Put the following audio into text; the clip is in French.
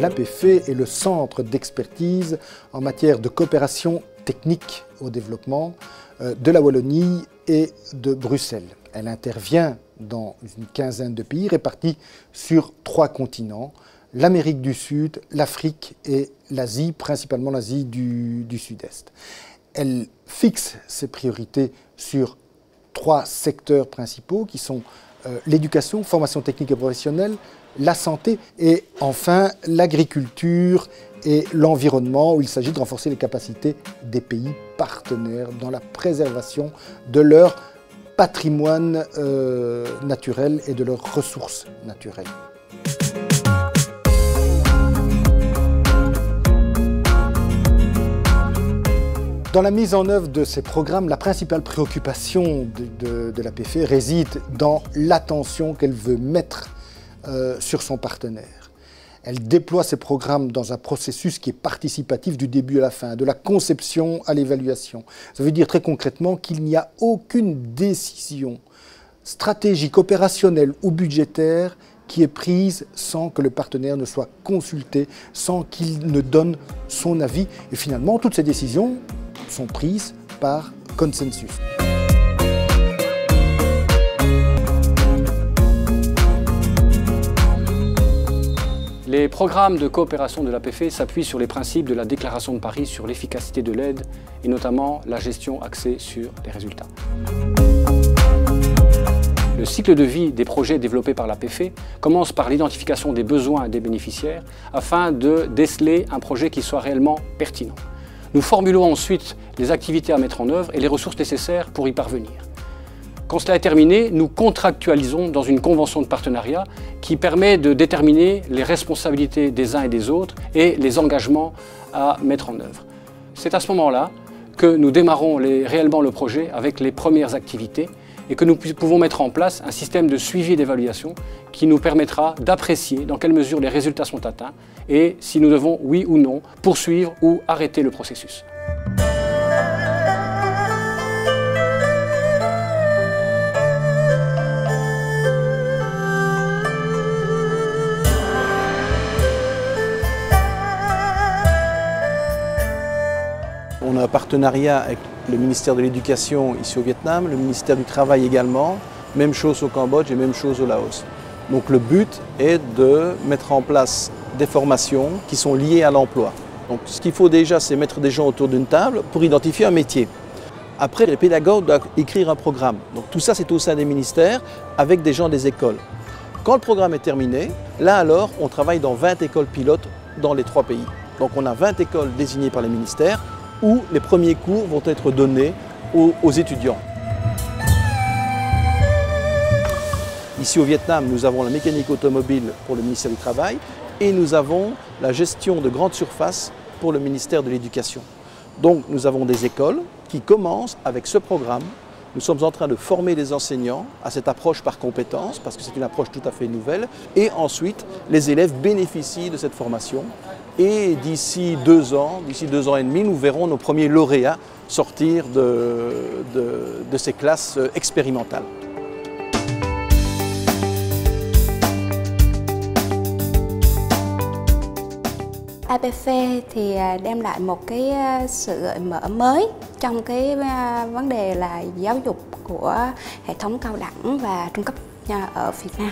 L'APF est le centre d'expertise en matière de coopération technique au développement de la Wallonie et de Bruxelles. Elle intervient dans une quinzaine de pays répartis sur 3 continents, l'Amérique du Sud, l'Afrique et l'Asie, principalement l'Asie du Sud-Est. Elle fixe ses priorités sur 3 secteurs principaux qui sont l'éducation, formation technique et professionnelle, la santé et enfin l'agriculture et l'environnement, où il s'agit de renforcer les capacités des pays partenaires dans la préservation de leur patrimoine naturel et de leurs ressources naturelles. Dans la mise en œuvre de ces programmes, la principale préoccupation de l'APF réside dans l'attention qu'elle veut mettre sur son partenaire. Elle déploie ces programmes dans un processus qui est participatif du début à la fin, de la conception à l'évaluation. Ça veut dire très concrètement qu'il n'y a aucune décision stratégique, opérationnelle ou budgétaire qui est prise sans que le partenaire ne soit consulté, sans qu'il ne donne son avis. Et finalement, toutes ces décisions sont prises par consensus. Les programmes de coopération de l'APF s'appuient sur les principes de la Déclaration de Paris sur l'efficacité de l'aide et notamment la gestion axée sur les résultats. Le cycle de vie des projets développés par l'APF commence par l'identification des besoins des bénéficiaires afin de déceler un projet qui soit réellement pertinent. Nous formulons ensuite les activités à mettre en œuvre et les ressources nécessaires pour y parvenir. Quand cela est terminé, nous contractualisons dans une convention de partenariat qui permet de déterminer les responsabilités des uns et des autres et les engagements à mettre en œuvre. C'est à ce moment-là que nous démarrons réellement le projet avec les premières activités et que nous pouvons mettre en place un système de suivi et d'évaluation qui nous permettra d'apprécier dans quelle mesure les résultats sont atteints et si nous devons, oui ou non, poursuivre ou arrêter le processus. On a un partenariat avec le ministère de l'Éducation ici au Vietnam, le ministère du Travail également, même chose au Cambodge et même chose au Laos. Donc le but est de mettre en place des formations qui sont liées à l'emploi. Donc ce qu'il faut déjà, c'est mettre des gens autour d'une table pour identifier un métier. Après, les pédagogues doivent écrire un programme. Donc tout ça, c'est au sein des ministères avec des gens des écoles. Quand le programme est terminé, là alors, on travaille dans 20 écoles pilotes dans les 3 pays. Donc on a 20 écoles désignées par les ministères où les premiers cours vont être donnés aux étudiants. Ici au Vietnam, nous avons la mécanique automobile pour le ministère du Travail et nous avons la gestion de grandes surfaces pour le ministère de l'Éducation. Donc nous avons des écoles qui commencent avec ce programme. Nous sommes en train de former les enseignants à cette approche par compétences parce que c'est une approche tout à fait nouvelle. Et ensuite, les élèves bénéficient de cette formation. Et d'ici 2 ans et demi, nous verrons nos premiers lauréats sortir de ces classes expérimentales. APF thì đem lại một cái sự gợi mở mới trong cái vấn đề là giáo dục của hệ thống cao đẳng và trung cấp ở Việt Nam.